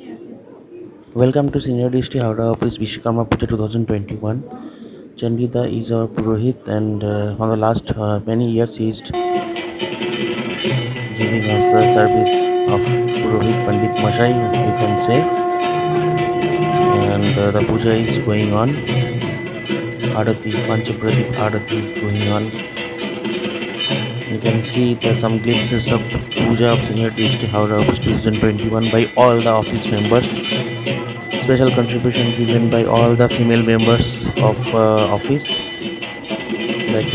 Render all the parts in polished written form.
Welcome to Senior DST Howrah Office Vishwakarma Puja 2021. Chandida is our Purohit, and for the last many years he is giving us the service of Purohit Pandit Mashai, we can say. And the puja is going on. Arati, Panchapradeep Arati is going on. You can see some glimpses of puja of Senior DST Howrah Office 2021 by all the office members. Special contribution given by all the female members of office like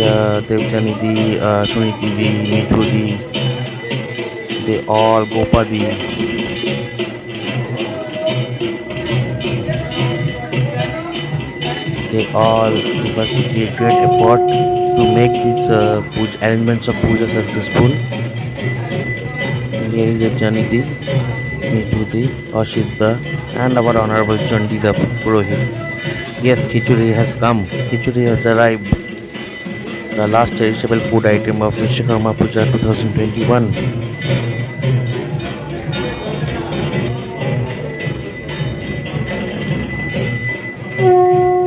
Devjanidhi, Sunitidi, Nidhudi, they all Gopadi, they all give us a great effort to make these arrangements of puja successful. And here is Devjanidhi, Nidhudi, Ashita, and our Honorable Chandida Purohit. Yes, Khichuri has come, Khichuri has arrived. The last perishable food item of Vishwakarma Puja 2021.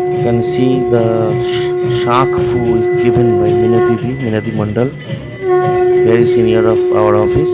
You can see the shark food is given by Minati Mandal, very senior of our office.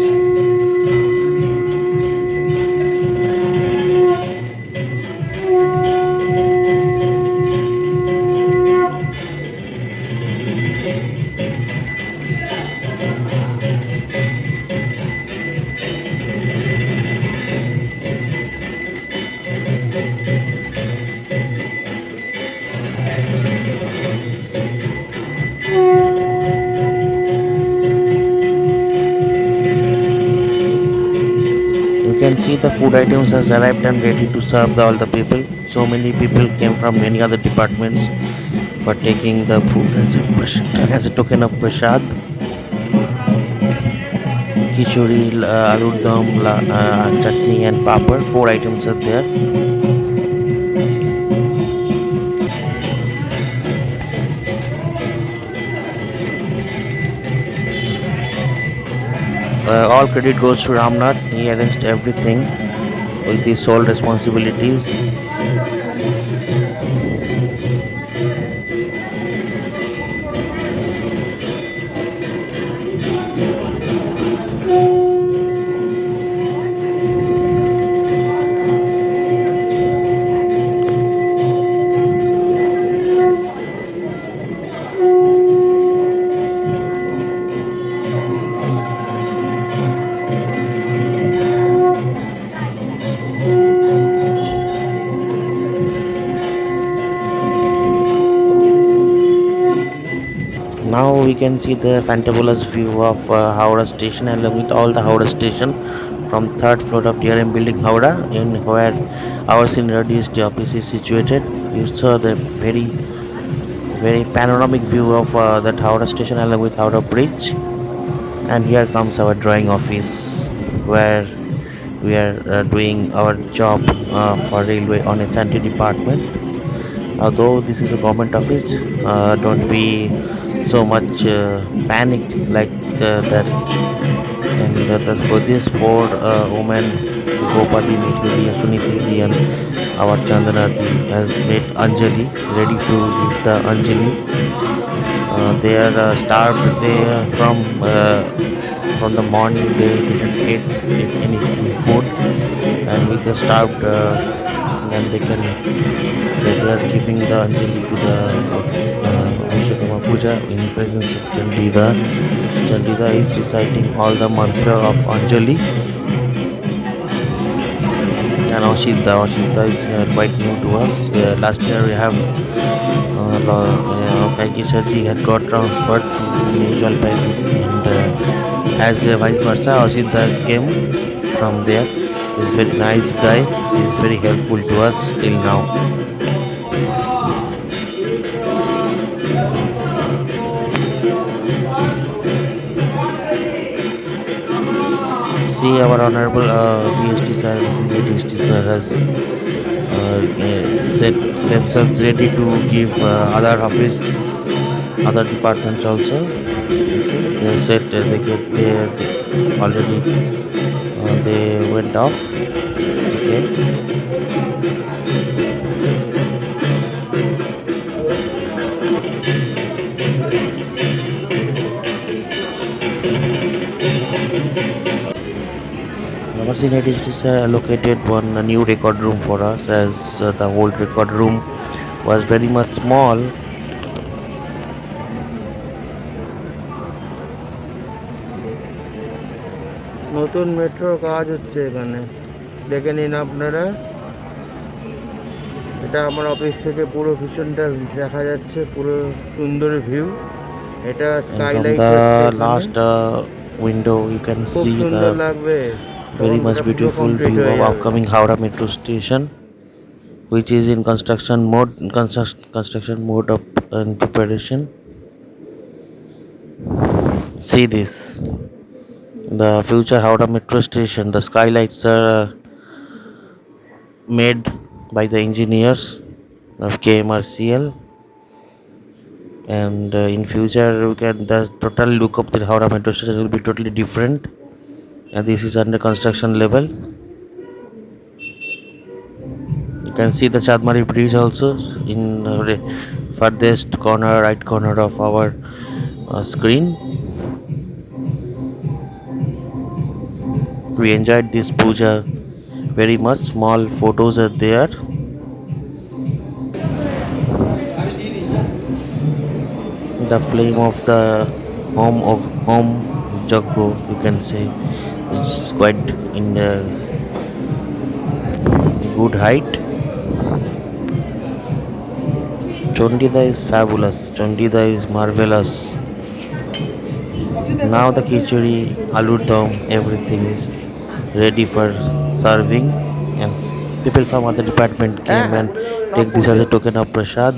You can see the food items has arrived and ready to serve all the people. So many people came from many other departments for taking the food as a token of prasad. Khichuri, aloo dum, chutney and papad. Four items are there. All credit goes to Ramnath. He arranged everything with his sole responsibilities. Now we can see the fantabulous view of Howrah station along with all the Howrah station from third floor of DRM building Howrah, in where our senior DST office is situated. You saw the very panoramic view of that Howrah station along with Howrah bridge. And here comes our drawing office where we are doing our job for railway on a sanitary department. Although this is a government office, don't be so much panicked like that. And for this four women, Gopadi, Nithudi, Sunithidi, and our Chandana has made Anjali, ready to give the Anjali. They are starved. They are from the morning. They didn't eat anything food, and with the starved, then they are giving the Anjali to the Vishwakarma Puja in presence of Chandida. Chandida is reciting all the mantra of Anjali. And Oshita is quite new to us. Last year we have Kaiki Sharji had got transferred to New Jalpaiguri, and as vice versa, Oshita came from there. He's a very nice guy. He's very helpful to us till now. See our honorable DST sir, recently DST sir has set themselves ready to give other departments also. Okay. They said they already they went off. Okay. Senior teacher allocated one new record room for us, as the old record room was very much small. নতুন মেট্রোর কাজ হচ্ছে এখানে, দেখে নিন আপনারা। এটা আমার অফিস থেকে পুরো ভীষণটা দেখা যাচ্ছে, পুরো সুন্দর ভিউ। এটা স্কাইলাইট হচ্ছে এখানে। Last window you can see the very much beautiful view of upcoming Howrah metro station, which is in construction mode of preparation. See this, the future Howrah metro station. The skylights are made by the engineers of KMRCL, and in future we can the total look of the Howrah metro station will be totally different, and this is under construction level. You can see the Chandmari bridge also in farthest corner, right corner of our screen. We enjoyed this puja very much. Small photos are there. The flame of the home jaggo, you can say, is quite in a good height. Chondida is fabulous. Chondida is marvelous. Now the khichdi, aloo dum, everything is ready for serving, and people from other department came and take this as a token of prasad.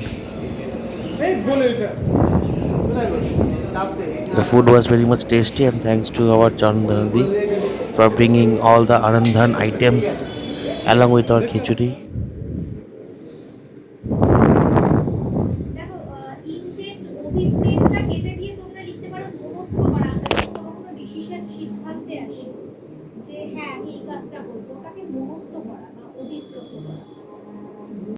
The food was very much tasty, and thanks to our Chandanadi for bringing all the Anandhan items along with our khichdi. দেখো intent অভিপ্রেতটা কেটে দিয়ে তোমরা লিখতে পারো মনস্থ করা। আমরা যখন কোনো ডিসিশন সিদ্ধান্তে আসি যে হ্যাঁ আমি এই কাজটা করবো, ওটাকে মনস্থ করা বা অভিপ্রেত করা।